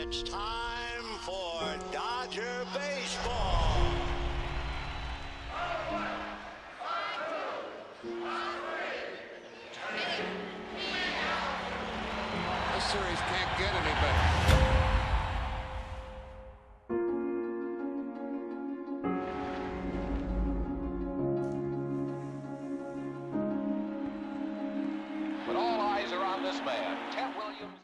It's time for Dodger baseball. This series can't get any better. But all eyes are on this man, Ted Williams.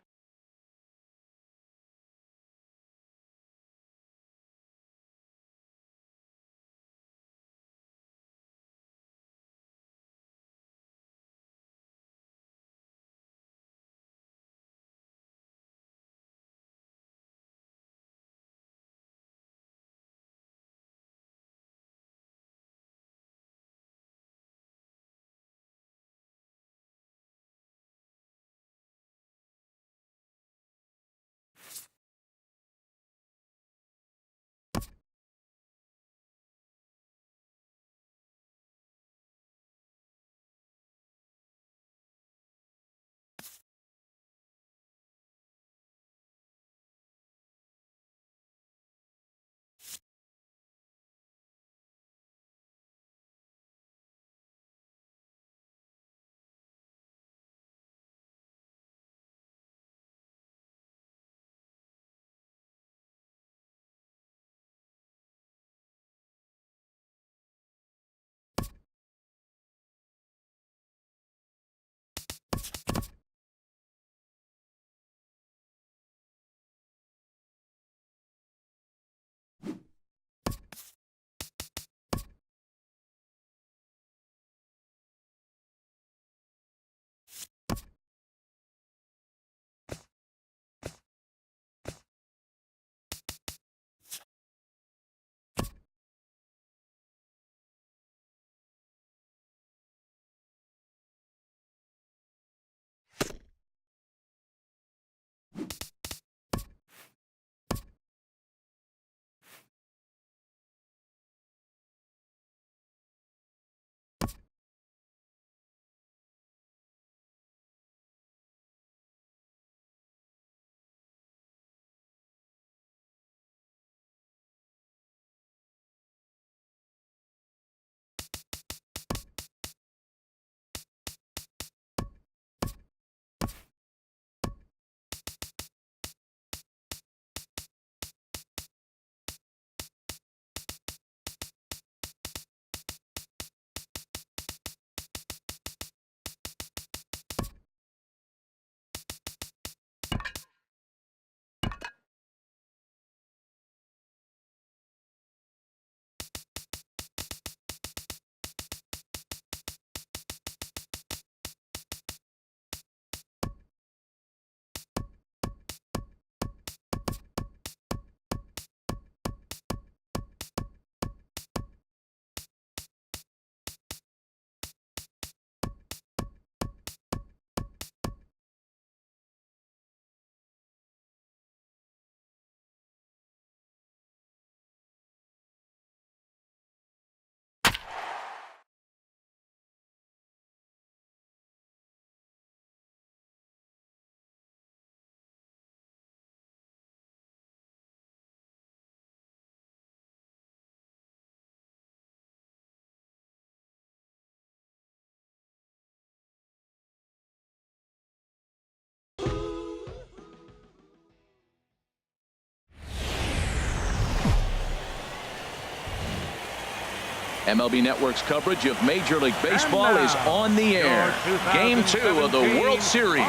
MLB Network's coverage of Major League Baseball is on the air. Game 2 of the World Series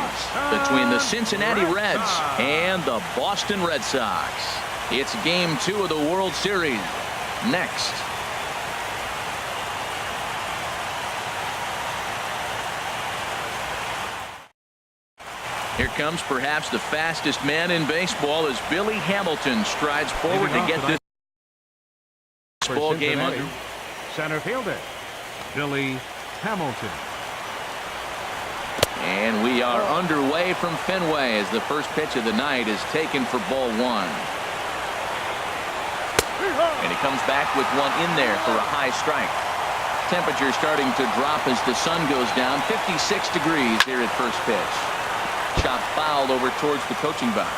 between the Cincinnati Reds and the Boston Red Sox. It's Game 2 of the World Series. Next. Here comes perhaps the fastest man in baseball as Billy Hamilton strides forward to get this ball game under. Center fielder, Billy Hamilton. And we are underway from Fenway as the first pitch of the night is taken for ball one. And he comes back with one in there for a high strike. Temperature starting to drop as the sun goes down. 56 degrees here at first pitch. Chop foul over towards the coaching box.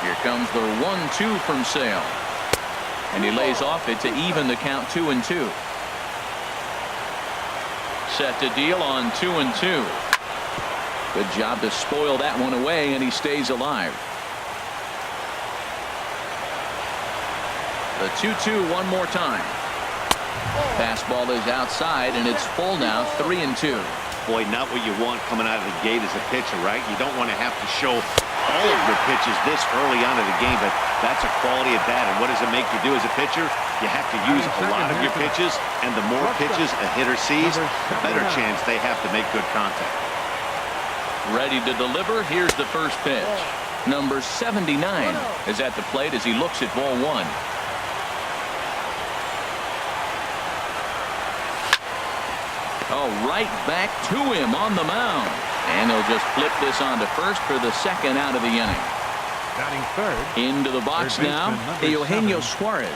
Here comes the 1-2 from Sale. And he lays off it to even the count 2-2. Set to deal on 2-2. Good job to spoil that one away, and he stays alive. The 2-2 one more time. Fastball is outside, and it's full now, 3-2. Boy, not what you want coming out of the gate as a pitcher, right? You don't want to have to show all of your pitches this early on in the game, but that's a quality at bat. And what does it make you do as a pitcher? You have to use a lot of your pitches, and the more pitches a hitter sees, the better chance they have to make good contact. Ready to deliver. Here's the first pitch. Number 79 is at the plate as he looks at ball one. Oh, right back to him on the mound. And he'll just flip this on to first for the second out of the inning. Batting third. Into the box now, Eugenio Suarez.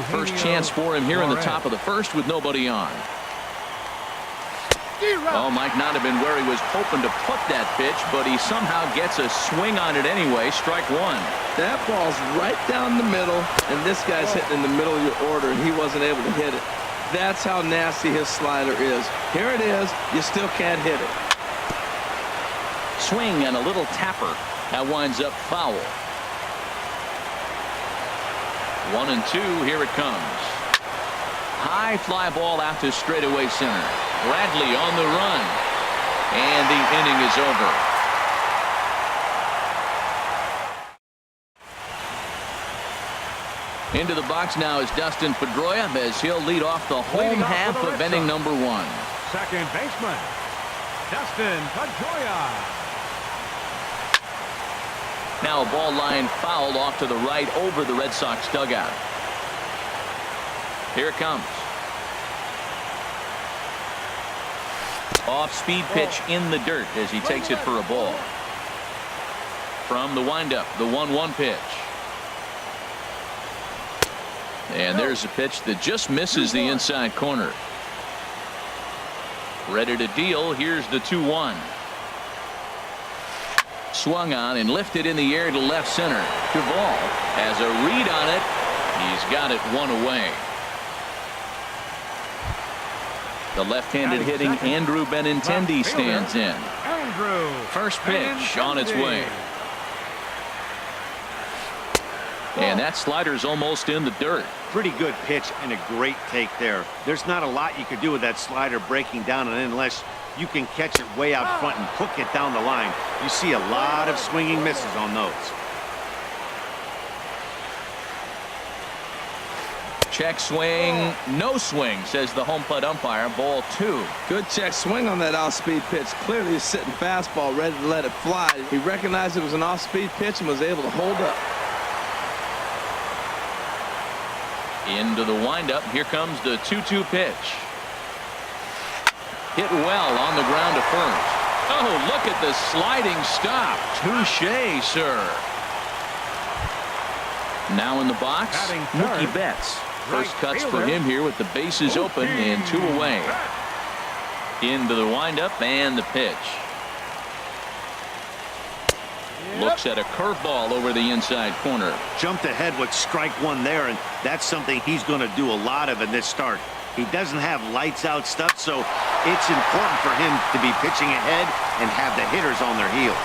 First chance for him here in the top of the first with nobody on. Oh, might not have been where he was hoping to put that pitch, but he somehow gets a swing on it anyway. Strike one. That ball's right down the middle, and this guy's hitting in the middle of your order, and he wasn't able to hit it. That's how nasty his slider is. Here it is. You still can't hit it. Swing and a little tapper. That winds up foul. 1-2. Here it comes. High fly ball out to straightaway center. Bradley on the run. And the inning is over. Into the box now is Dustin Pedroia as he'll lead off the home half of inning number one. Second baseman, Dustin Pedroia. Now a ball line foul off to the right over the Red Sox dugout. Here it comes. Off-speed pitch in the dirt as he takes it for a ball. From the windup, the 1-1 pitch. And there's a pitch that just misses the inside corner. Ready to deal. Here's the 2-1. Swung on and lifted in the air to left center. Duvall has a read on it. He's got it one away. The left-handed hitting Andrew Benintendi stands in. First pitch on its way. And that slider's almost in the dirt. Pretty good pitch and a great take there. There's not a lot you could do with that slider breaking down, and unless you can catch it way out front and hook it down the line, you see a lot of swinging misses on those. Check swing, no swing, says the home plate umpire. Ball two. Good check swing on that off-speed pitch. Clearly he's sitting fastball ready to let it fly. He recognized it was an off-speed pitch and was able to hold up. Into the windup. Here comes the 2-2 pitch. Hit well on the ground to first. Oh, look at the sliding stop. Touché, sir. Now in the box, Mookie Betts. First cuts for him here with the bases open and two away. Into the windup and the pitch. Looks at a curveball over the inside corner. Jumped ahead with strike one there, and that's something he's going to do a lot of in this start. He doesn't have lights out stuff, so it's important for him to be pitching ahead and have the hitters on their heels.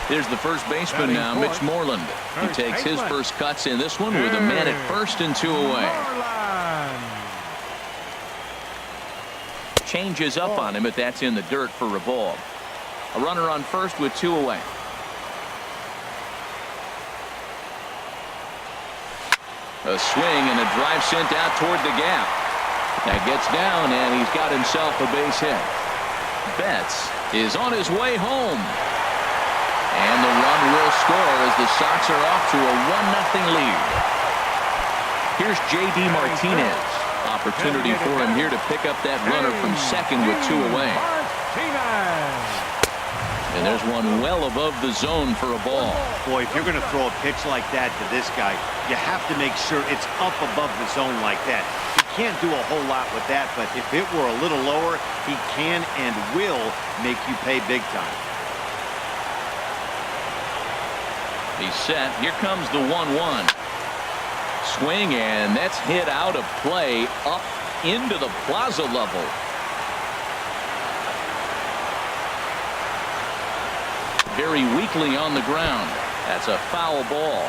There's the first baseman now, Mitch Moreland. He takes his first cuts in this one with a man at first and two away. Changes up on him, but that's in the dirt for a ball. A runner on first with two away. A swing and a drive sent out toward the gap. That gets down, and he's got himself a base hit. Betts is on his way home. And the run will score as the Sox are off to a 1-0 lead. Here's J.D. Martinez. Opportunity for him here to pick up that runner from second with two away. And there's one well above the zone for a ball. Boy, if you're going to throw a pitch like that to this guy, you have to make sure it's up above the zone like that. He can't do a whole lot with that, but if it were a little lower, he can and will make you pay big time. He's set. Here comes the 1-1. Swing, and that's hit out of play up into the plaza level. Very weakly on the ground. That's a foul ball.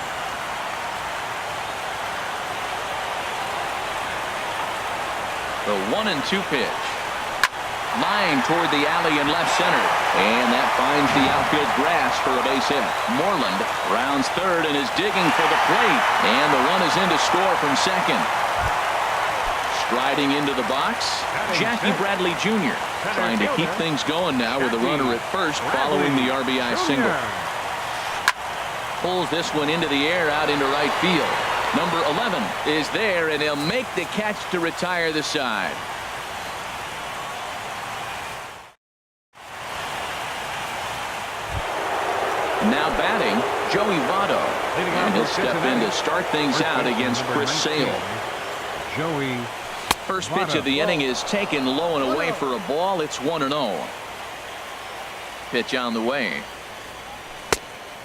The 1-2 pitch. Line toward the alley in left center. And that finds the outfield grass for a base hit. Moreland rounds third and is digging for the plate. And the run is in to score from second. Striding into the box, Jackie Bradley Jr. trying to keep things going now with a runner at first following the RBI single. Pulls this one into the air out into right field. Number 11 is there, and he'll make the catch to retire the side. Now batting, Joey Votto. And he'll step in to start things out against Chris Sale. Joey. First pitch of the inning is taken low and away for a ball. It's 1-0. Pitch on the way.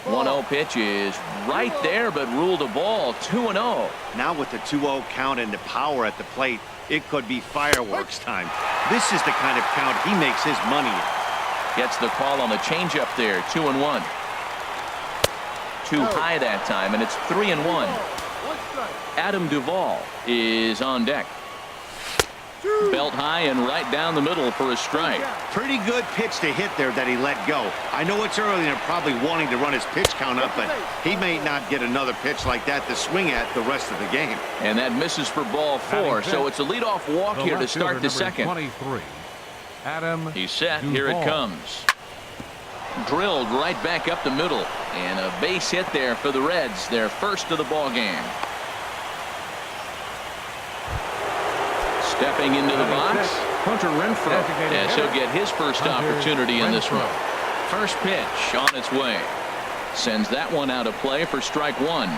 1-0 pitch is right there, but ruled a ball. 2-0. Now with the 2-0 count and the power at the plate, it could be fireworks time. This is the kind of count he makes his money in. Gets the call on the changeup there. 2-1. Too high that time, and it's 3-1. Adam Duvall is on deck. Belt high and right down the middle for a strike. Pretty good pitch to hit there that he let go. I know it's early and probably wanting to run his pitch count up, but he may not get another pitch like that to swing at the rest of the game. And that misses for ball 4, so it's a leadoff walk here to start the second. 23. Adam. He's set. Duvall. Here it comes. Drilled right back up the middle, and a base hit there for the Reds, their first of the ball game. Stepping into the box, Hunter Renfroe, as he'll get his first opportunity in this one. First pitch on its way. Sends that one out of play for strike one.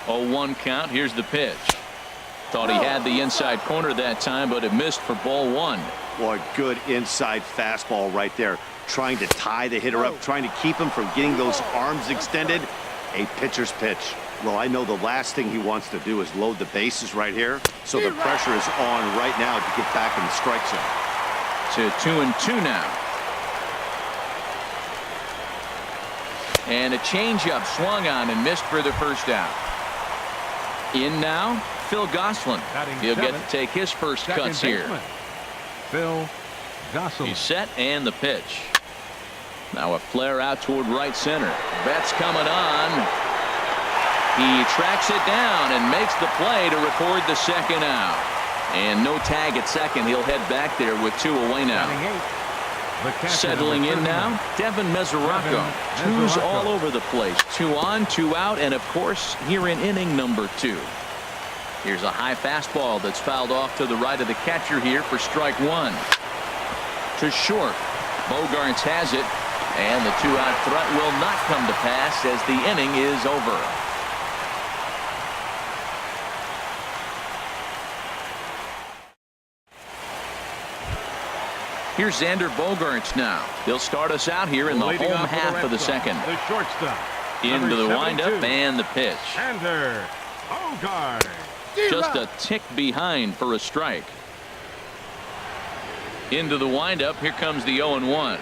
0-1 count. Here's the pitch. Thought he had the inside corner that time, but it missed for ball one. Boy, good inside fastball right there. Trying to tie the hitter up, trying to keep him from getting those arms extended. A pitcher's pitch. Well, I know the last thing he wants to do is load the bases right here. So the pressure is on right now to get back in the strike zone. To 2-2 now. And a changeup swung on and missed for the first out. In now, Phil Gosselin. He'll get to take his first cuts here. Phil Gosselin. He's set, and the pitch. Now a flare out toward right center. Betts coming on. He tracks it down and makes the play to record the second out. And no tag at second. He'll head back there with 2 away now. Settling in now, Devin Mesoraco. 2's all over the place. 2 on, 2 out, and of course here in inning number 2. Here's a high fastball that's fouled off to the right of the catcher here for strike one. To short. Bogaerts has it, and the 2-out threat will not come to pass as the inning is over. Here's Xander Bogaerts now. He'll start us out here in the home half of the second. The shortstop. Into the windup and the pitch. Xander Bogaerts. Just a tick behind for a strike. Into the windup. Here comes the 0-1.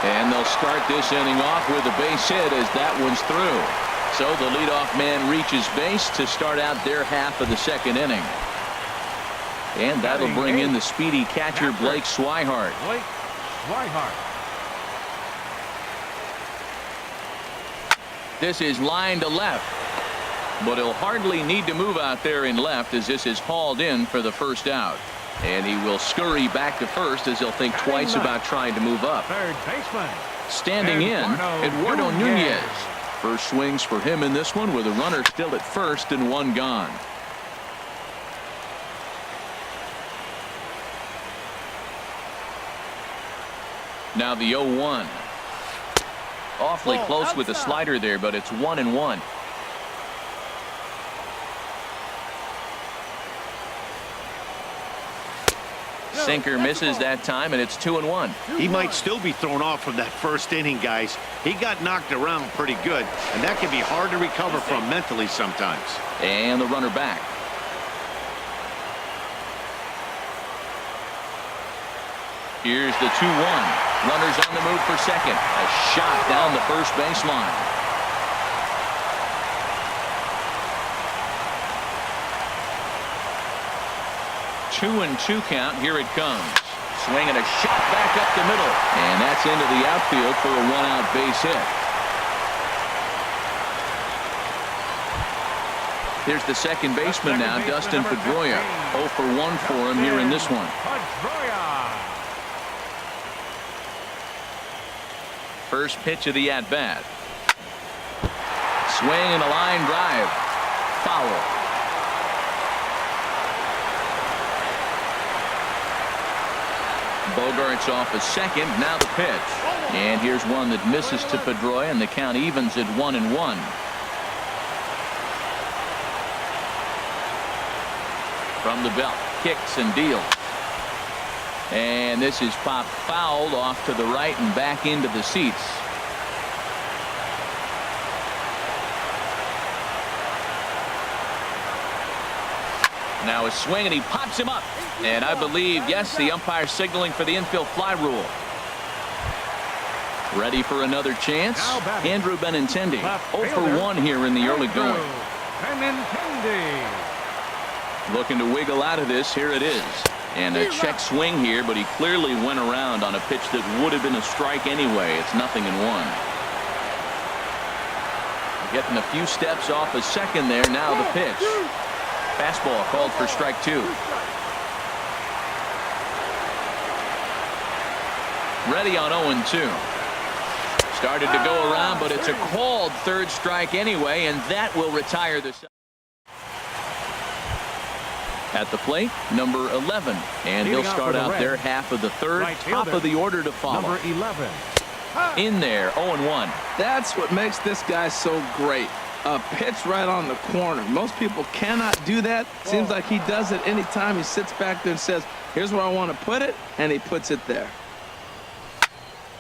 And they'll start this inning off with a base hit as that one's through. So the leadoff man reaches base to start out their half of the second inning. And that'll bring in the speedy catcher Blake Swihart. Blake Swihart. This is line to left, but he'll hardly need to move out there in left as this is hauled in for the first out. And he will scurry back to first as he'll think twice about trying to move up. Third baseman. Standing in, Eduardo Nunez. First swings for him in this one with a runner still at first and one gone. Now the 0-1. Awfully close with the slider there, but it's 1-1. Sinker misses that time, and it's 2-1. He might still be thrown off from that first inning, guys. He got knocked around pretty good, and that can be hard to recover from mentally sometimes. And the runner back. Here's the 2-1. Runners on the move for second. A shot down the first baseline. Two and two count. Here it comes. Swinging a shot back up the middle. And that's into the outfield for a one-out base hit. Here's the second baseman now, Dustin Pedroia. 0 for 1 for him here in this one. First pitch of the at-bat. Swing and a line drive. Foul. Bogart's off a second. Now the pitch. And here's one that misses to Pedroia, and the count evens at 1-1. From the belt. Kicks and deals. And this is popped fouled off to the right and back into the seats. Now a swing, and he pops him up. And I believe, yes, the umpire signaling for the infield fly rule. Ready for another chance. Andrew Benintendi. 0 for 1 here in the early going. Looking to wiggle out of this. Here it is. And a check swing here, but he clearly went around on a pitch that would have been a strike anyway. It's 0-1. Getting a few steps off a second there. Now the pitch. Fastball called for strike 2. Ready on 0-2. Started to go around, but it's a called third strike anyway, and that will retire the. At the plate, number 11, and he'll start out there half of the third, top of the order to follow. Number 11. In there, 0-1. That's what makes this guy so great. A pitch right on the corner. Most people cannot do that. Seems like he does it anytime he sits back there and says, here's where I want to put it, and he puts it there.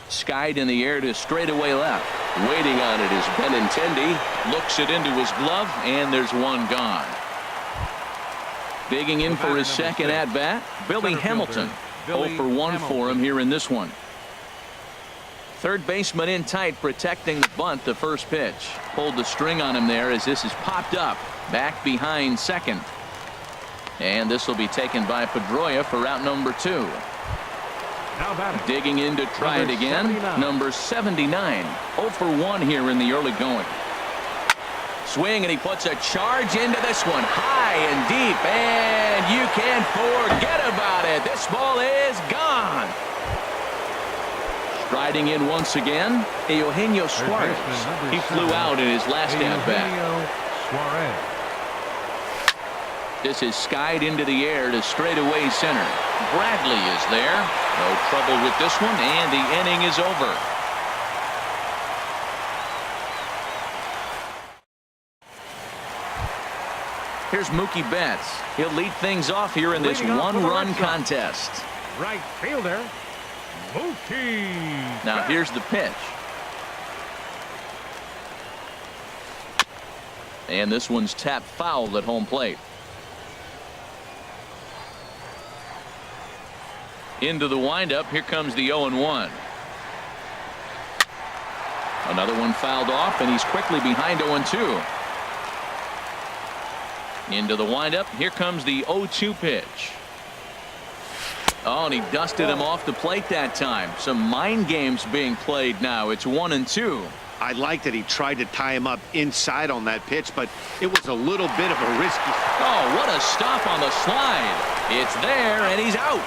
Skied in the air to straightaway left. Waiting on it is Benintendi. Looks it into his glove, and there's one gone. Digging in for his second at-bat, Billy Hamilton. 0 for 1 for him here in this one. Third baseman in tight, protecting the bunt. The first pitch. Pulled the string on him there as this is popped up. Back behind second. And this will be taken by Pedroia for route number 2. Digging in to try it again. 79. Number 79. 0 for 1 here in the early going. Swing, and he puts a charge into this one. High and deep. And you can't forget about it. This ball is gone. Striding in once again, Eugenio Suarez. He flew out in his last at-bat. This is skied into the air to straightaway center. Bradley is there. No trouble with this one, and the inning is over. Here's Mookie Betts. He'll lead things off here in this one-run contest. Right fielder, Mookie. Now here's the pitch. And this one's tapped foul at home plate. Into the windup. Here comes the 0-1. Another one fouled off, and he's quickly behind 0-2. Into the windup. Here comes the 0-2 pitch. Oh, and he dusted him off the plate that time. Some mind games being played now. It's 1-2. I like that he tried to tie him up inside on that pitch, but it was a little bit of a risky. Oh, what a stop on the slide. It's there, and he's out.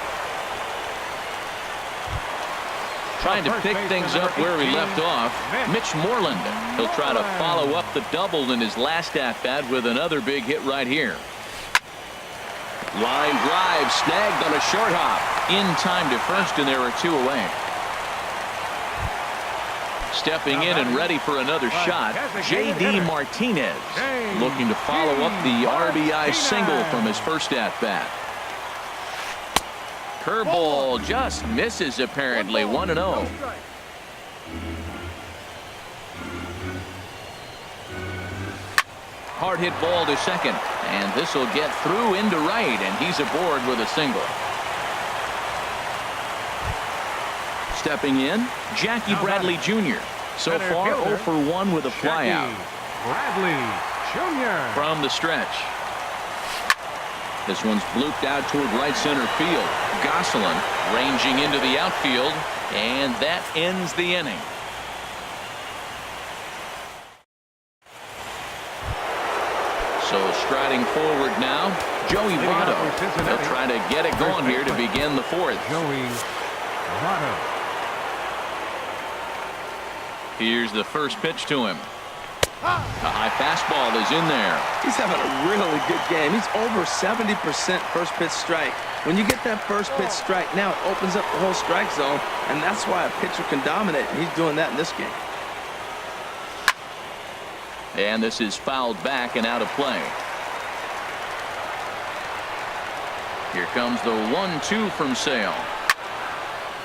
Trying to pick things up where he left off. Mitch Moreland. He'll try to follow up the double in his last at-bat with another big hit right here. Line drive snagged on a short hop. In time to first, and there are 2 away. Stepping in and ready for another shot, J.D. Martinez looking to follow up the RBI single from his first at-bat. Curveball just misses apparently. 1-0. Hard hit ball to second, and this will get through into right, and he's aboard with a single. Stepping in, Jackie Bradley Jr. So far 0 for 1 with a flyout. Bradley Jr. From the stretch. This one's blooped out toward right center field. Gosselin ranging into the outfield, and that ends the inning. So striding forward now, Joey Votto. They'll try to get it going here to begin the fourth. Joey Votto. Here's the first pitch to him. A high fastball is in there. He's having a really good game. He's over 70% first pitch strike. When you get that first pitch strike, now it opens up the whole strike zone, and that's why a pitcher can dominate, and he's doing that in this game. And this is fouled back and out of play. Here comes the 1-2 from Sale.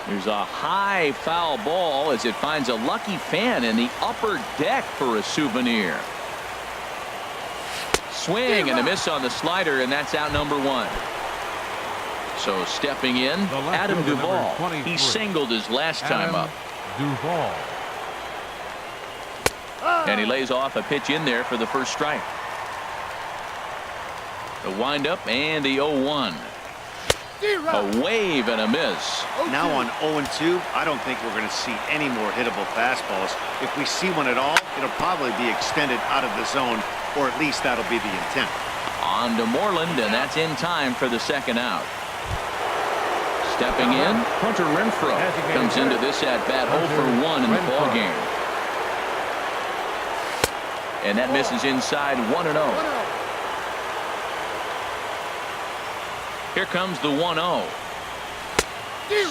There's a high foul ball as it finds a lucky fan in the upper deck for a souvenir. Swing and a miss on the slider, and that's out number 1. So stepping in, Adam Duvall. He singled his last time up. Duvall. And he lays off a pitch in there for the first strike. The windup and the 0-1. A wave and a miss. Now on 0-2, I don't think we're going to see any more hittable fastballs. If we see one at all, it'll probably be extended out of the zone, or at least that'll be the intent. On to Moreland, and that's in time for the second out. Stepping in, Hunter Renfroe comes into this at-bat 0 for 1 in the ballgame. And that misses inside 1-0. Here comes the 1-0.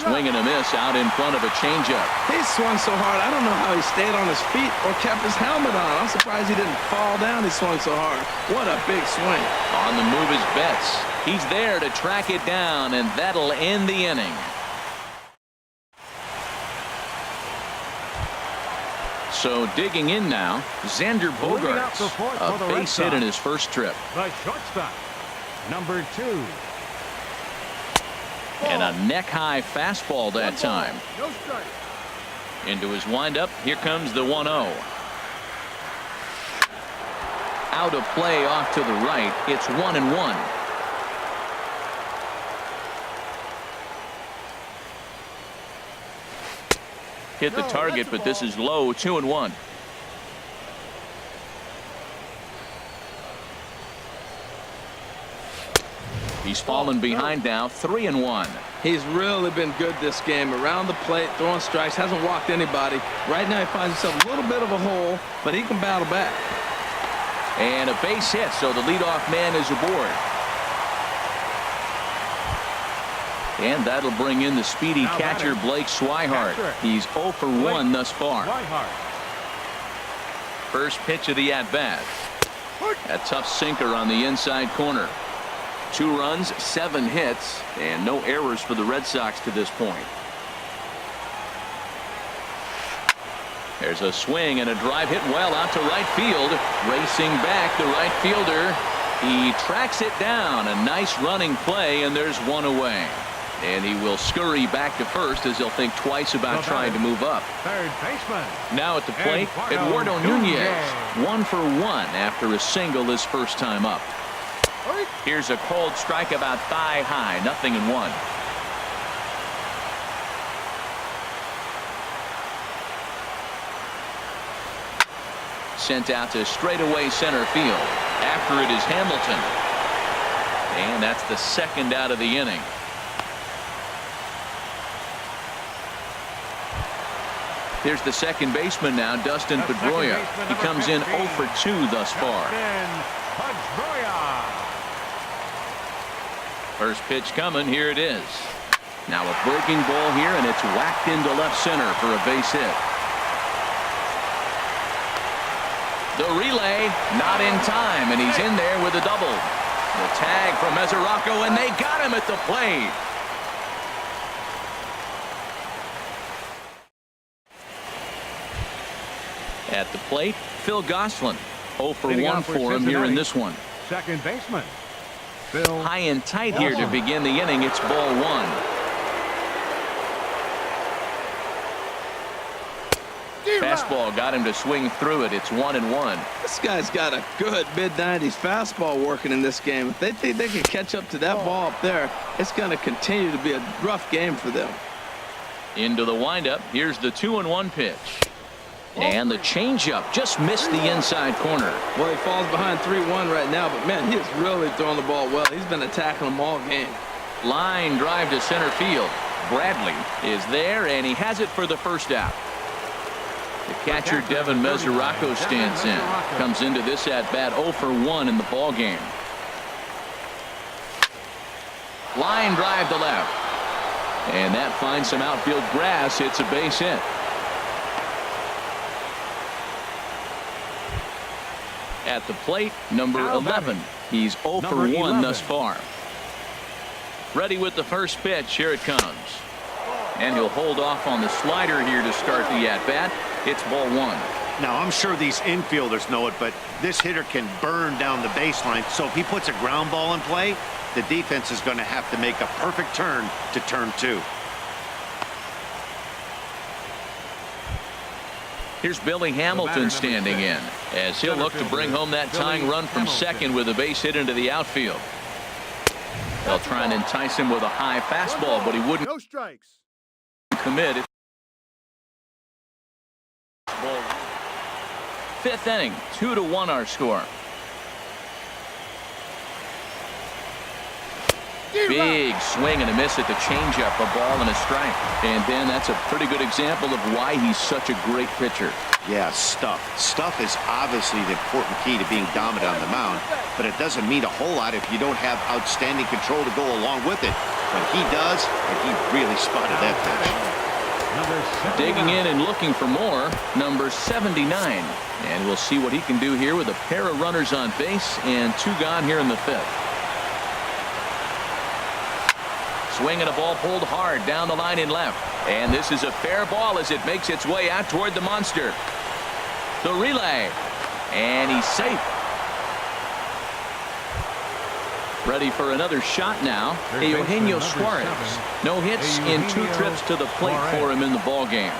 Swing and a miss out in front of a changeup. He swung so hard, I don't know how he stayed on his feet or kept his helmet on. I'm surprised he didn't fall down. He swung so hard. What a big swing. On the move is Betts. He's there to track it down, and that'll end the inning. So digging in now, Xander Bogaerts, a base hit in his first trip. The shortstop, number 2. And a neck-high fastball that time. Into his windup, here comes the 1-0. Out of play off to the right, it's 1-1. Hit the target, but this is low, 2-1. He's fallen behind now, 3-1. He's really been good this game. Around the plate, throwing strikes, hasn't walked anybody. Right now he finds himself a little bit of a hole, but he can battle back. And a base hit, so the leadoff man is aboard. And that'll bring in the speedy catcher Blake Swihart. He's 0 for 1 thus far. First pitch of the at-bat. A tough sinker on the inside corner. 2 runs, 7 hits, and no errors for the Red Sox to this point. There's a swing and a drive hit well out to right field. Racing back, the right fielder. He tracks it down. A nice running play, and there's 1 away. And he will scurry back to first as he'll think twice about trying to move up. Third baseman. Now at the plate, Eduardo Nunez. 1 for 1 after a single his first time up. Here's a cold strike about thigh high, 0-1. Sent out to straightaway center field. After it is Hamilton. And that's the second out of the inning. Here's the second baseman now, Dustin Pedroia. He comes in 0 for 2 thus far. First pitch coming, here it is. Now a breaking ball here, and it's whacked into left center for a base hit. The relay, not in time, and he's in there with a double. The tag from Mesoraco, and they got him at the plate. At the plate, Phil Gosselin. 0 for 1 for him here in this one. Second baseman, Phil. High and tight here to begin the inning. It's ball 1. Fastball got him to swing through it. It's 1-1. This guy's got a good mid-90s fastball working in this game. If they think they can catch up to that ball up there, it's going to continue to be a rough game for them. Into the windup. Here's the 2-1 pitch. And the changeup just missed the inside corner. Well, he falls behind 3-1 right now, but man, he is really throwing the ball well. He's been attacking them all game. Line drive to center field. Bradley is there, and he has it for the first out. The catcher, Devin Mesoraco, stands in. Comes into this at-bat 0 for 1 in the ball game. Line drive to left. And that finds some outfield grass. It's a base hit. At the plate, number 11. He's 0 for 1 thus far. Ready with the first pitch. Here it comes. And he'll hold off on the slider here to start the at-bat. It's ball 1. Now, I'm sure these infielders know it, but this hitter can burn down the baseline. So if he puts a ground ball in play, the defense is going to have to make a perfect turn to turn 2. Here's Billy Hamilton standing in as he'll look to bring home that tying run from second with a base hit into the outfield. They'll try and entice him with a high fastball, but he wouldn't commit it. Fifth inning, 2-1 our score. Big swing and a miss at the changeup, a ball and a strike. And Ben, that's a pretty good example of why he's such a great pitcher. Yeah, stuff. Stuff is obviously the important key to being dominant on the mound, but it doesn't mean a whole lot if you don't have outstanding control to go along with it. But he does, and he really spotted that pitch. Digging in and looking for more, number 79. And we'll see what he can do here with a pair of runners on base and 2 gone here in the 5th. Swing and a ball pulled hard down the line in left. And this is a fair ball as it makes its way out toward the monster. The relay. And he's safe. Ready for another shot now. Eugenio Suarez. No hits in 2 trips to the plate for him in the ball game.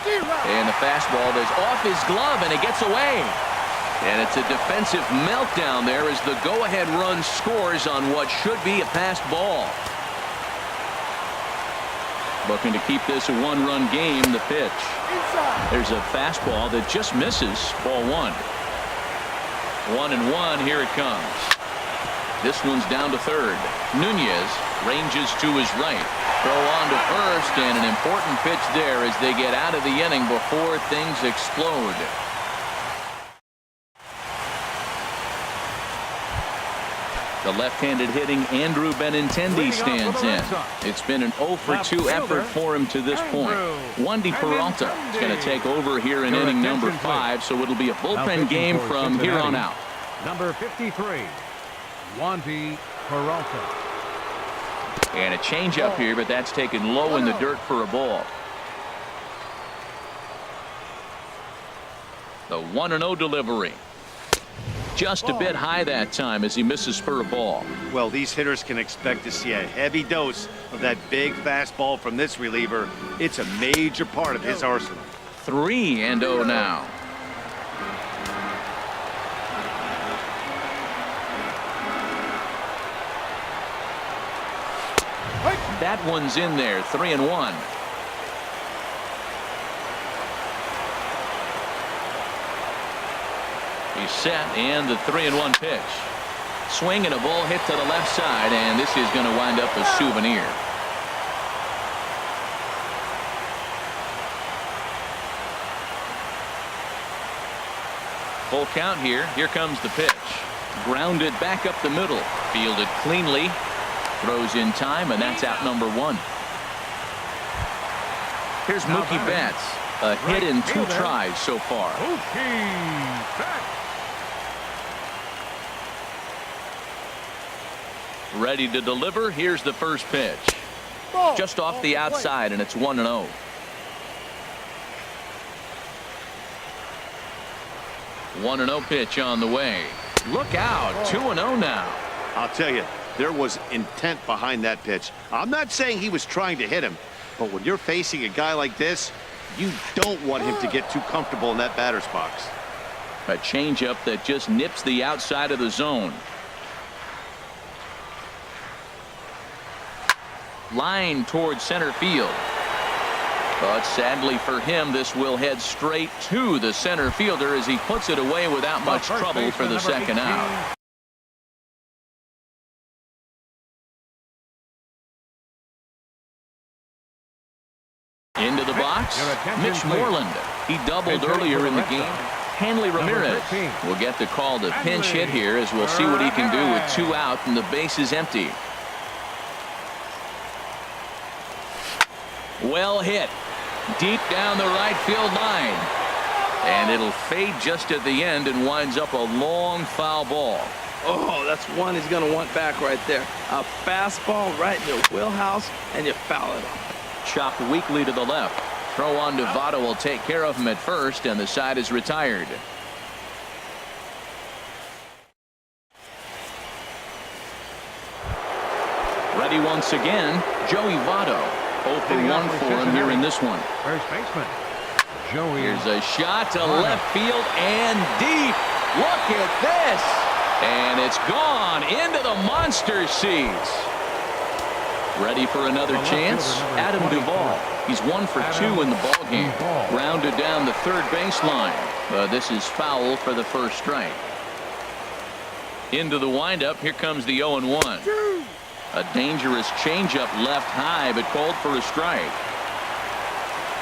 And the fastball is off his glove and it gets away. And it's a defensive meltdown there as the go-ahead run scores on what should be a passed ball. Looking to keep this a 1-run game. The pitch. There's a fastball that just misses. Ball 1. 1-1. Here it comes. This one's down to third. Nunez ranges to his right. Throw on to first, and an important pitch there as they get out of the inning before things explode. The left-handed hitting Andrew Benintendi stands in. It's been an 0 for 2 effort for him to this point. Wandy Peralta is going to take over here in inning number 5, so it'll be a bullpen game from here on out. Number 53. Wandy Peralta. And a changeup here, but that's taken low in the dirt for a ball. The 1-0 delivery. Just a bit high that time as he misses for a ball. Well, these hitters can expect to see a heavy dose of that big fastball from this reliever. It's a major part of his arsenal. 3-0 now. That one's in there. 3-1. He's set, and the 3-1 pitch. Swing and a ball hit to the left side, and this is going to wind up a souvenir. Full count here. Here comes the pitch. Grounded back up the middle. Fielded cleanly. Throws in time, and that's out number 1. Here's Mookie Betts. A hit in 2 tries so far. Ready to deliver. Here's the first pitch. Just off the outside, and it's 1-0. One 1-0 pitch on the way. Look out, 2-0 now. I'll tell you, there was intent behind that pitch. I'm not saying he was trying to hit him, but when you're facing a guy like this, you don't want him to get too comfortable in that batter's box. A changeup that just nips the outside of the zone. Line towards center field. But sadly for him, this will head straight to the center fielder as he puts it away without much trouble for the second out. Into the box, Mitch Moreland. He doubled earlier in the game. Hanley Ramirez will get the call to pinch hit here as we'll see what he can do with 2 out and the base is empty. Well hit. Deep down the right field line. And it'll fade just at the end and winds up a long foul ball. Oh, that's one he's going to want back right there. A fastball right in your wheelhouse, and you foul it off. Chopped weakly to the left. Throw on to Votto will take care of him at first, and the side is retired. Ready once again, Joey Votto. 0-for-1 for him here in this one. First baseman, Joey. Here's a shot to left field and deep. Look at this. And it's gone into the monster seats. Ready for another chance? Adam Duvall. He's 1 for 2 in the ballgame. Grounded down the third baseline. This is foul for the first strike. Into the windup. Here comes the 0-1. A dangerous changeup left high, but called for a strike.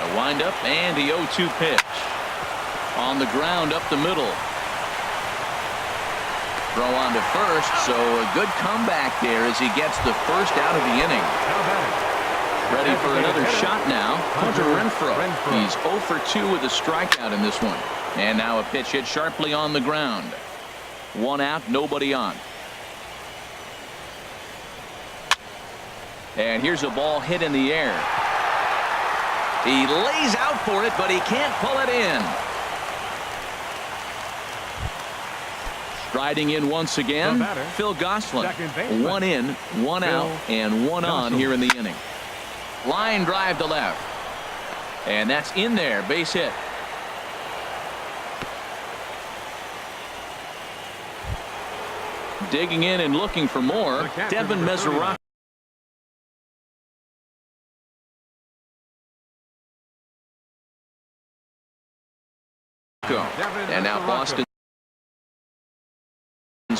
A windup and the 0-2 pitch. On the ground up the middle. Throw on to first, so a good comeback there as he gets the first out of the inning. Ready for another shot now. Hunter Renfroe. He's 0 for 2 with a strikeout in this one. And now a pitch hit sharply on the ground. 1 out, nobody on. And here's a ball hit in the air. He lays out for it, but he can't pull it in. Striding in once again, Phil Gosselin. 1 in, 1 out, and 1 on here in the inning. Line drive to left. And that's in there, base hit. Digging in and looking for more, Devin Mesoraco. And now Boston's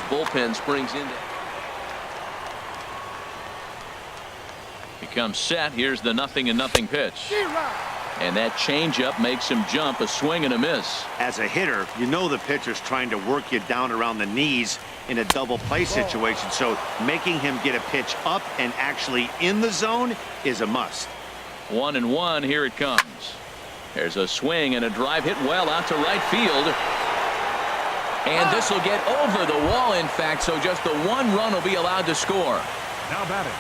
bullpen springs into. Becomes set. Here's the 0-0 pitch. And that changeup makes him jump. A swing and a miss. As a hitter, you know the pitcher's trying to work you down around the knees in a double play situation. So making him get a pitch up and actually in the zone is a must. 1-1. Here it comes. There's a swing and a drive hit well out to right field. And this will get over the wall, in fact, so just the 1 run will be allowed to score. Now batting.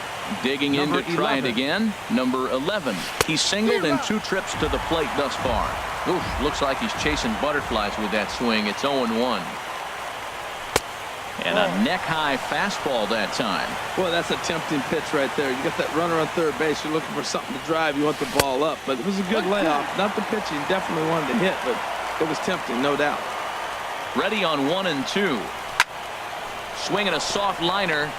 Digging in to try it again. Number 11. He's singled in 2 trips to the plate thus far. Oof, looks like he's chasing butterflies with that swing. It's 0-1. And a neck-high fastball that time. Well, that's a tempting pitch right there. You got that runner on third base. You're looking for something to drive. You want the ball up. But it was a good layoff. Not the pitch he definitely wanted to hit, but it was tempting, no doubt. Ready on 1 and 2. Swinging a soft liner.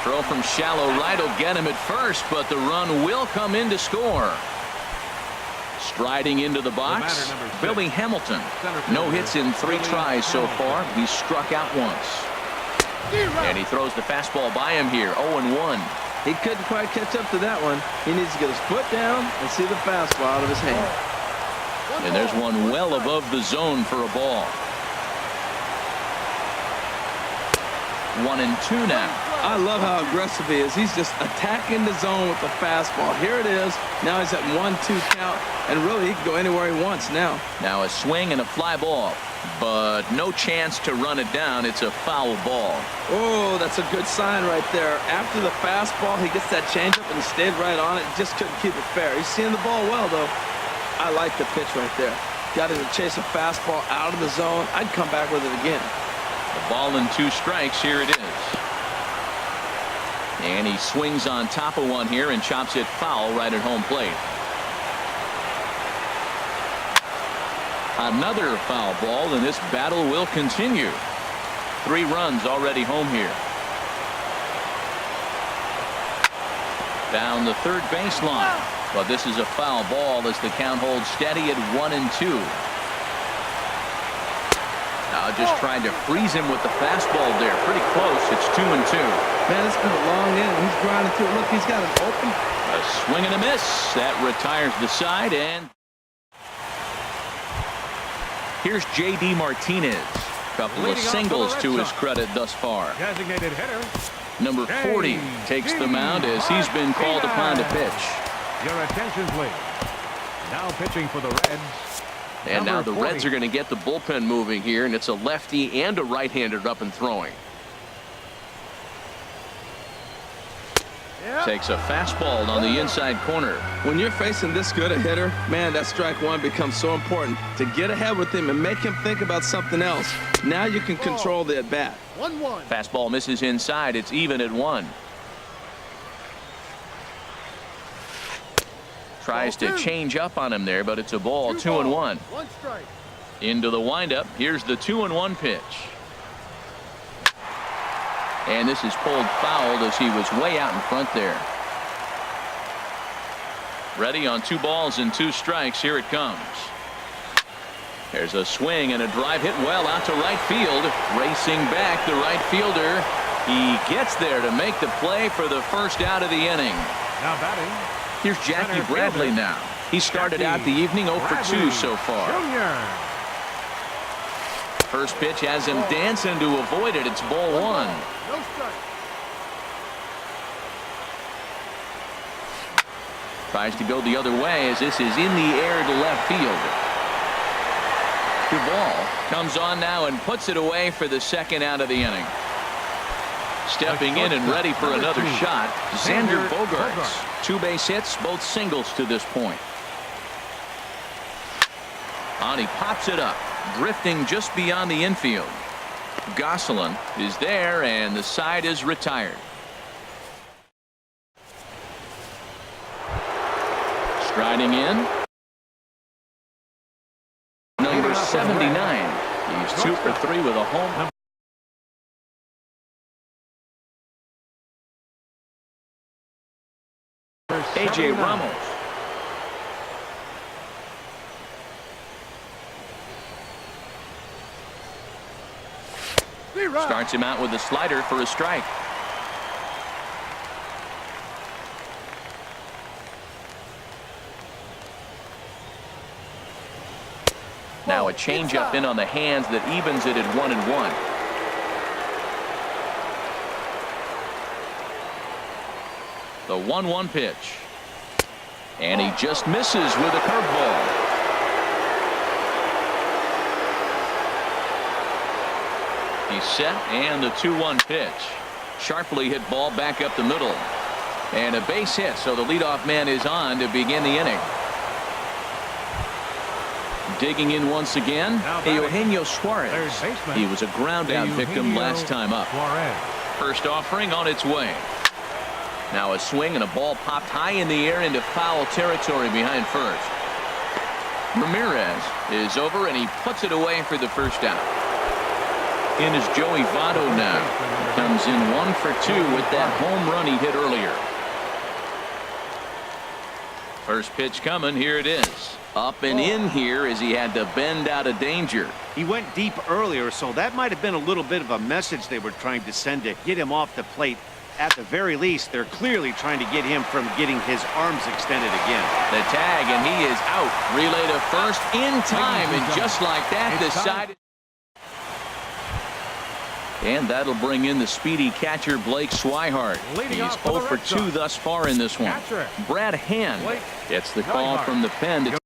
Throw from shallow right will get him at first, but the run will come in to score. Striding into the box, Billy Hamilton. No hits in 3 tries so far. He's struck out once. And he throws the fastball by him here. 0-1. He couldn't quite catch up to that one. He needs to get his foot down and see the fastball out of his hand. And there's one well above the zone for a ball. 1 and 2 now. I love how aggressive he is. He's just attacking the zone with the fastball. Here it is. Now he's at 1-2 count, and really he can go anywhere he wants now. Now a swing and a fly ball, but no chance to run it down. It's a foul ball. Oh, that's a good sign right there. After the fastball, he gets that changeup, and he stayed right on it. Just couldn't keep it fair. He's seeing the ball well, though. I like the pitch right there. Got him to chase a fastball out of the zone. I'd come back with it again. The ball and 2 strikes. Here it is. And he swings on top of one here and chops it foul right at home plate. Another foul ball, and this battle will continue. 3 runs already home here. Down the third baseline. But this is a foul ball as the count holds steady at 1-2. Now just trying to freeze him with the fastball there. Pretty close. It's 2-2. Man, it's been a long inning. He's grinding through. Look, he's got it open. A swing and a miss. That retires the side. And here's J.D. Martinez. Couple of singles to his credit thus far. Designated hitter. Number 40 takes the mound as he's been called upon to pitch. Your attention, please. Now pitching for the Reds. And now the Reds are going to get the bullpen moving here, and it's a lefty and a right-hander up and throwing. Takes a fastball on the inside corner. When you're facing this good a hitter, man, that strike one becomes so important. To get ahead with him and make him think about something else. Now you can control the at-bat. 1-1. Fastball misses inside. It's even at 1. Tries to change up on him there, but it's a ball. 2-1. 1 strike. Into the windup. Here's the 2-1 pitch. And this is pulled foul as he was way out in front there. Ready on 2 balls and 2 strikes. Here it comes. There's a swing and a drive hit well out to right field. Racing back, the right fielder. He gets there to make the play for the first out of the inning. Now batting. Here's Jackie Bradley now. He started out the evening 0 for 2 so far. Junior. First pitch has him dancing to avoid it. It's ball 1. No strike. Tries to go the other way as this is in the air to left field. Duvall comes on now and puts it away for the second out of the inning. Stepping in and ready for another shot, Xander Bogaerts. 2 base hits, both singles to this point. And he pops it up, drifting just beyond the infield. Gosselin is there, and the side is retired. Striding in, number 79. He's 2 for 3 with a home run. A.J. Ramos. Starts him out with a slider for a strike. Now a changeup in on the hands that evens it at 1-1. The 1-1 pitch. And he just misses with a curveball. He's set, and the 2-1 pitch. Sharply hit ball back up the middle. And a base hit, so the leadoff man is on to begin the inning. Digging in once again, Eugenio Suarez. He was a ground out victim last time up. First offering on its way. Now a swing and a ball popped high in the air into foul territory behind first. Ramirez is over, and he puts it away for the first out. In is Joey Votto now. Comes in 1 for 2 with that home run he hit earlier. First pitch coming. Here it is. Up and in here as he had to bend out of danger. He went deep earlier, so that might have been a little bit of a message they were trying to send to get him off the plate. At the very least, they're clearly trying to get him from getting his arms extended again. The tag, and he is out. Relay to first in time, and just like that, the side. And that'll bring in the speedy catcher Blake Swihart. He's 0 for 2 thus far in this one. Brad Hand gets the call from the pen to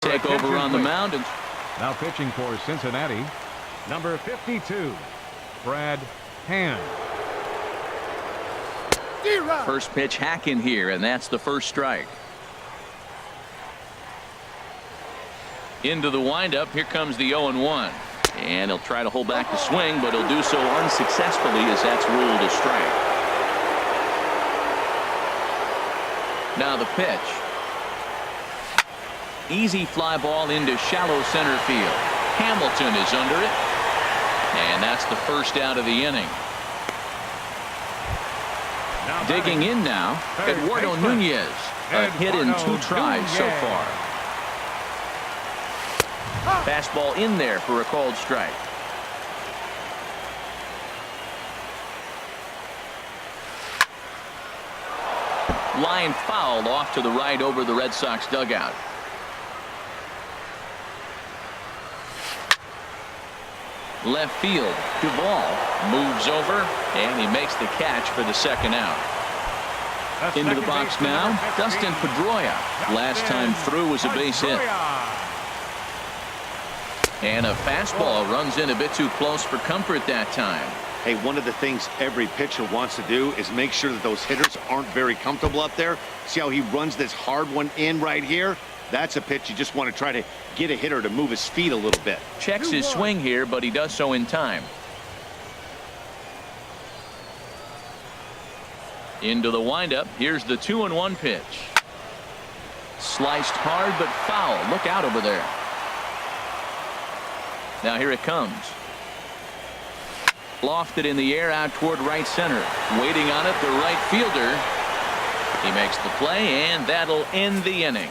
take over on the mound. Now pitching for Cincinnati, number 52, Brad Hand. First pitch hack in here, and that's the first strike. Into the windup. Here comes the 0-1. And he'll try to hold back the swing, but he'll do so unsuccessfully as that's ruled a strike. Now the pitch. Easy fly ball into shallow center field. Hamilton is under it. And that's the first out of the inning. Digging in now, Eduardo Nunez. A hit in 2 tries so far. Fastball in there for a called strike. Line foul off to the right over the Red Sox dugout. Left field, Duvall moves over, and he makes the catch for the second out. Into the box now, Dustin Pedroia. Last time through was a base hit. And a fastball runs in a bit too close for comfort that time. Hey, one of the things every pitcher wants to do is make sure that those hitters aren't very comfortable up there. See how he runs this hard one in right here? That's a pitch you just want to try to get a hitter to move his feet a little bit. Checks his swing here, but he does so in time. Into the windup. Here's the 2-1 pitch. Sliced hard but foul. Look out over there. Now here it comes. Lofted in the air out toward right center. Waiting on it, the right fielder. He makes the play, and that'll end the inning.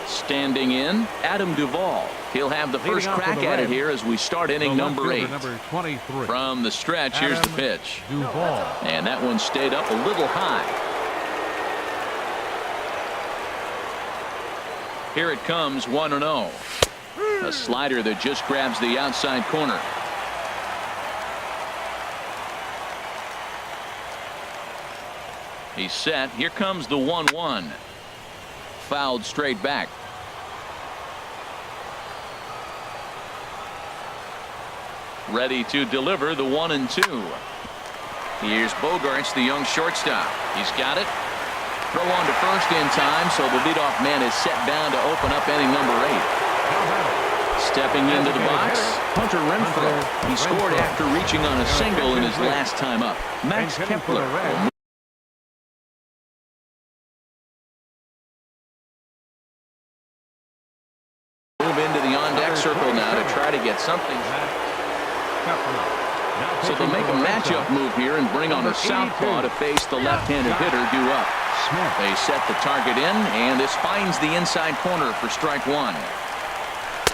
Standing in, Adam Duvall. He'll have the first crack at it here as we start inning number 8. From the stretch, here's the pitch. Duvall. And that one stayed up a little high. Here it comes, 1-0. A slider that just grabs the outside corner. He's set. Here comes the 1-1. Fouled straight back. Ready to deliver the 1-2. Here's Bogaerts, the young shortstop. He's got it. Throw on to first in time, so the leadoff man is set down to open up inning number 8. Stepping into the box, Hunter Renfroe. He scored after reaching on a single in his last time up. Max Kepler will move into the on-deck circle now to try to get something. So they'll make a matchup move here and bring on a southpaw to face the left-handed hitter due up. They set the target in, and this finds the inside corner for strike 1.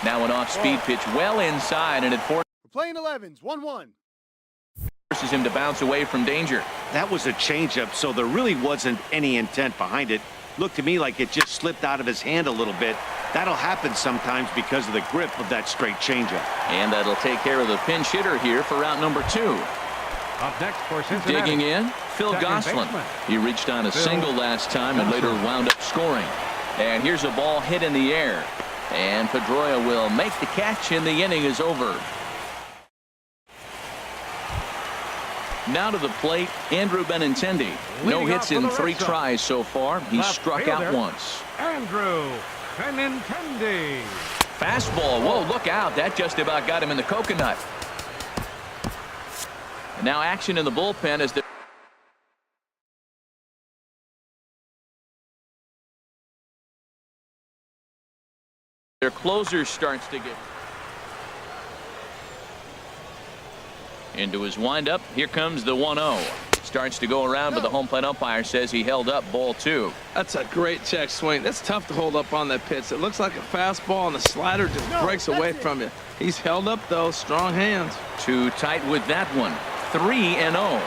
Now an off-speed pitch well inside, and it forces playing 11s, 1-1. Forces him to bounce away from danger. That was a changeup, so there really wasn't any intent behind it. Looked to me like it just slipped out of his hand a little bit. That'll happen sometimes because of the grip of that straight changeup. And that'll take care of the pinch hitter here for out number 2. Up next for Cincinnati. Digging in, Phil Gosselin. He reached on a single last time and later wound up scoring. And here's a ball hit in the air. And Pedroia will make the catch, and the inning is over. Now to the plate, Andrew Benintendi. No hits in 3 tries so far. He's struck out once. Andrew Benintendi. Fastball. Whoa, look out. That just about got him in the coconut. And now action in the bullpen as their closer starts to get into his windup. Here comes the 1-0. Starts to go around, but the home plate umpire says he held up ball 2. That's a great check swing. That's tough to hold up on that pitch. It looks like a fastball, and the slider just breaks away from you. He's held up, though. Strong hands. Too tight with that one. 3-0.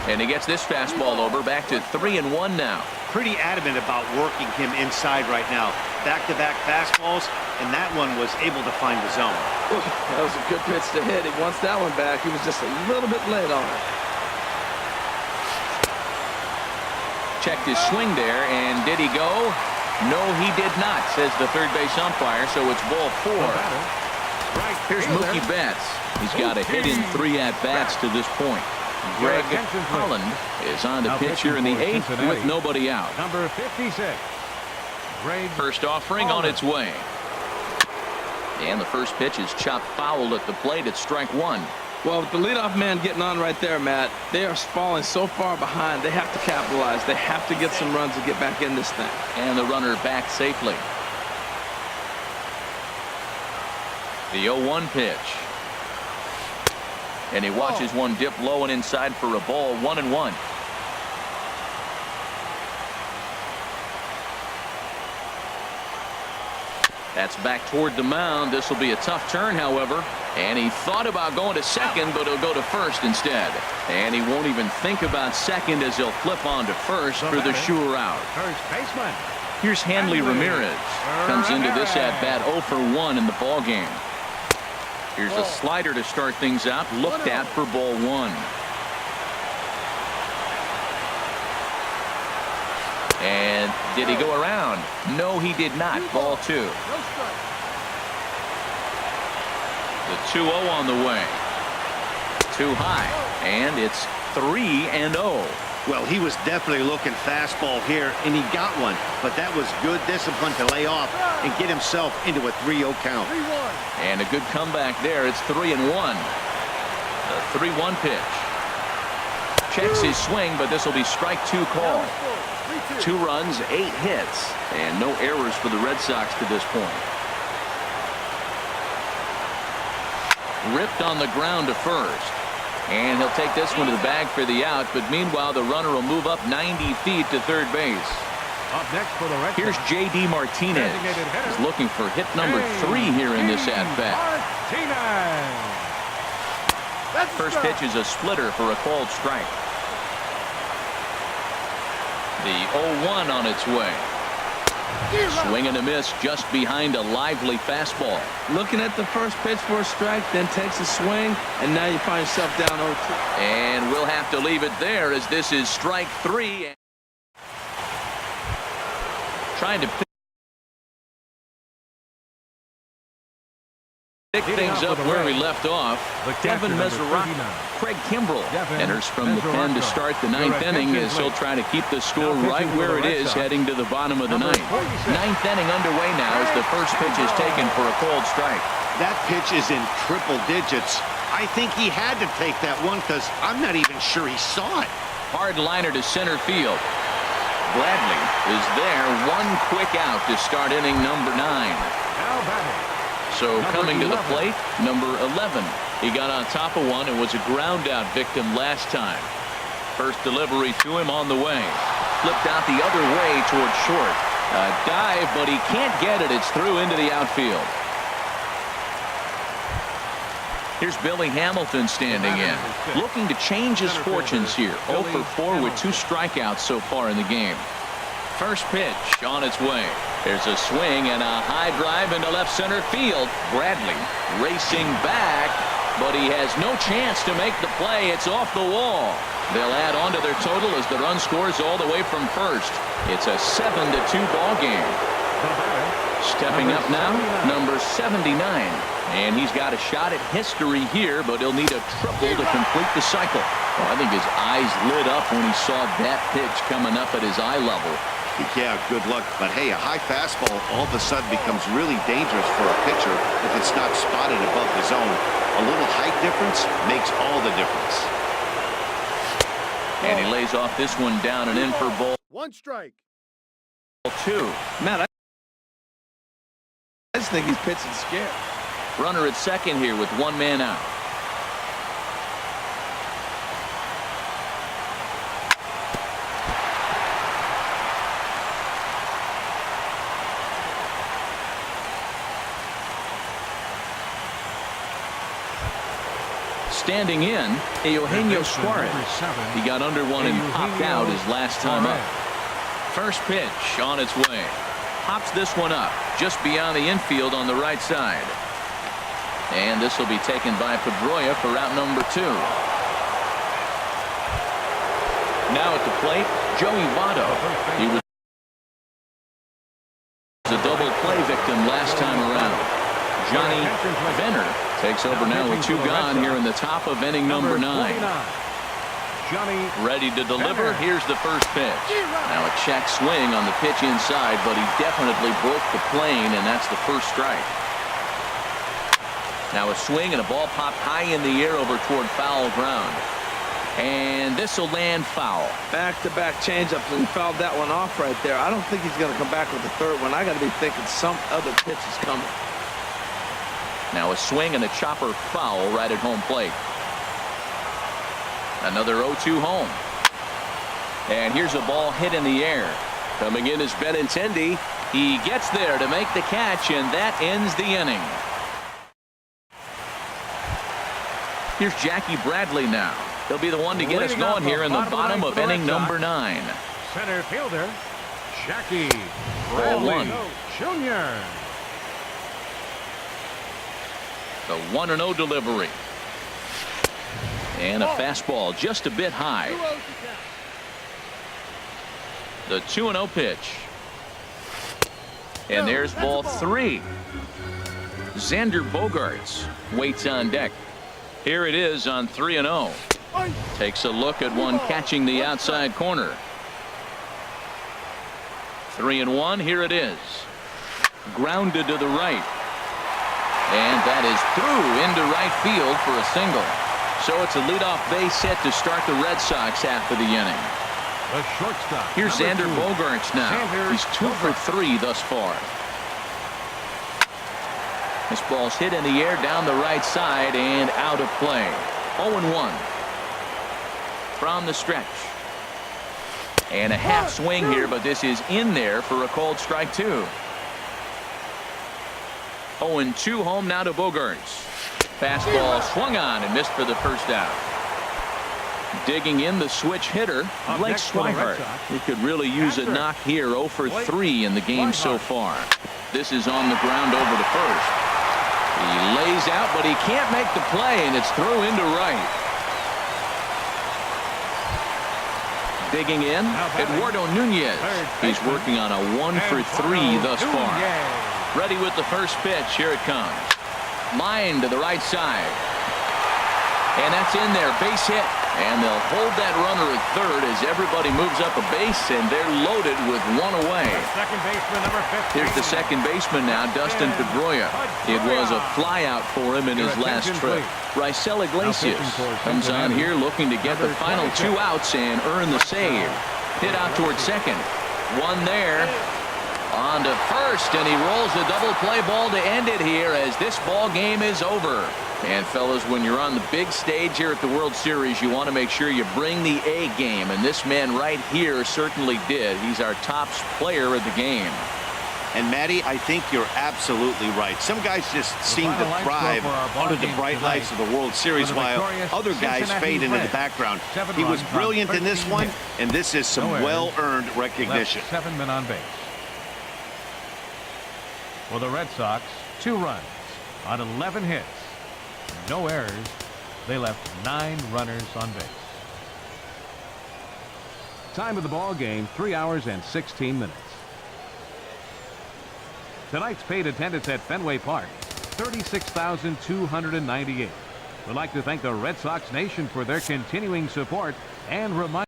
And he gets this fastball over, back to 3-1 now. Pretty adamant about working him inside right now. Back-to-back fastballs, and that one was able to find the zone. That was a good pitch to hit. He wants that one back. He was just a little bit late on it. Checked his swing there, and did he go? No, he did not, says the third base umpire, so it's ball 4. Here's Mookie Betts. He's got a hit in 3 at-bats to this point. Greg Holland is on the pitch here in the 8th with nobody out. Number 56. First offering on its way. And the first pitch is chopped foul at the plate at strike 1. Well, with the leadoff man getting on right there, Matt, they are falling so far behind. They have to capitalize. They have to get some runs to get back in this thing. And the runner back safely. The 0-1 pitch. And he watches one dip low and inside for a ball. 1-1. That's back toward the mound. This will be a tough turn, however. And he thought about going to second, but he'll go to first instead. And he won't even think about second as he'll flip on to first for the sure out. First baseman. Here's Hanley Ramirez. Comes into this at-bat 0 for 1 in the ball game. Here's a slider to start things out. Looked at for ball 1. And did he go around? No, he did not. Ball 2. The 2-0 on the way. Too high. And it's 3-0. Well, he was definitely looking fastball here, and he got one. But that was good discipline to lay off and get himself into a 3-0 count. And a good comeback there. It's 3-1. The 3-1 pitch. Checks his swing, but this will be strike 2 call. 2 runs, 8 hits, and no errors for the Red Sox to this point. Ripped on the ground to first. And he'll take this one to the bag for the out, but meanwhile the runner will move up 90 feet to third base. Up next for the Red Here's Sox. J.D. Martinez. He's looking for hit number 3 here in this at-bat. First pitch is a splitter for a called strike. The 0-1 on its way. Swing and a miss just behind a lively fastball. Looking at the first pitch for a strike, then takes a swing, and now you find yourself down 0-2. And we'll have to leave it there as this is strike 3. Trying to pick things up where we left off. Devin Mesoraco. Craig Kimbrell enters from the pen to start the 9th inning as he'll try to keep the score right where it is heading to the bottom of the 9th. 9th inning underway now as the first pitch is taken for a called strike. That pitch is in triple digits. I think he had to take that one because I'm not even sure he saw it. Hard liner to center field. Bradley is there. One quick out to start inning number 9. Now batting. So coming to the plate, number 11. He got on top of one and was a ground out victim last time. First delivery to him on the way. Flipped out the other way towards short. A dive, but he can't get it. It's through into the outfield. Here's Billy Hamilton standing in. Looking to change his fortunes here. 0 for 4 with 2 strikeouts so far in the game. First pitch on its way. There's a swing and a high drive into left center field. Bradley racing back, but he has no chance to make the play. It's off the wall. They'll add on to their total as the run scores all the way from first. It's a 7-2 ball game. Stepping up now, number 79. And he's got a shot at history here, but he'll need a triple to complete the cycle. Well, I think his eyes lit up when he saw that pitch coming up at his eye level. Yeah, good luck. But hey, a high fastball all of a sudden becomes really dangerous for a pitcher if it's not spotted above the zone. A little height difference makes all the difference. And he lays off this one down and in for ball 1 strike. 2. Matt, I just think he's pitching scared. Runner at second here with 1 man out. standing in, Eugenio Suarez. He got under one and popped out his last time up. First pitch on its way. Pops this one up just beyond the infield on the right side. And this will be taken by Pedroia for route number 2. Now at the plate, Joey Votto. He was a double play victim last time around. Johnny Venner takes over now with 2 gone here in the top of inning number 9. Ready to deliver. Here's the first pitch. Now a check swing on the pitch inside, but he definitely broke the plane, and that's the first strike. Now a swing and a ball popped high in the air over toward foul ground. And this will land foul. Back-to-back changeups, and fouled that one off right there. I don't think he's going to come back with the third one. I got to be thinking some other pitch is coming. Now a swing and a chopper foul right at home plate. Another 0-2 home. And here's a ball hit in the air. Coming in is Benintendi. He gets there to make the catch, and that ends the inning. Here's Jackie Bradley now. He'll be the one to get us going here in the bottom of inning number 9. Center fielder, Jackie Bradley Jr. The 1-0 delivery. And a fastball just a bit high. The 2-0 pitch. And there's ball 3. Xander Bogaerts waits on deck. Here it is on 3-0. Takes a look at one catching the outside corner. 3-1. Here it is. Grounded to the right. And that is through into right field for a single. So it's a leadoff base hit to start the Red Sox half of the inning. The shortstop. Here's Xander Bogaerts now. He's 2 for 3 thus far. This ball's hit in the air down the right side and out of play. 0-1 from the stretch. And a half swing here, but this is in there for a called strike 2. 0-2 home now to Bogaerts. Fastball swung on and missed for the first out. Digging in the switch hitter, Blake Swihart. He could really use a knock here. 0 for 3 in the game so far. This is on the ground over to first. He lays out, but he can't make the play, and it's through into right. Digging in, Eduardo Nunez. He's working on a 1 for 3 thus far. Ready with the first pitch. Here it comes. Line to the right side. And that's in there. Base hit. And they'll hold that runner at third as everybody moves up a base, and they're loaded with 1 away. Second baseman, number 15. Here's the second baseman now, Dustin Pedroia. It was a flyout for him in his last trip. Raisel Iglesias comes on here looking to get the final 2 outs and earn the save. Hit out toward second. One there. On to first, and he rolls a double play ball to end it here as this ball game is over. And fellas, when you're on the big stage here at the World Series, you want to make sure you bring the A game, and this man right here certainly did. He's our top player of the game. And Matty, I think you're absolutely right. Some guys just seem to thrive under the bright lights of the World Series, while other guys fade into the background. He was brilliant in this one, and this is some well-earned recognition. 7 men on base. For the Red Sox, 2 runs on 11 hits. No errors. They left 9 runners on base. Time of the ball game, 3 hours and 16 minutes. Tonight's paid attendance at Fenway Park, 36,298. We'd like to thank the Red Sox Nation for their continuing support and remind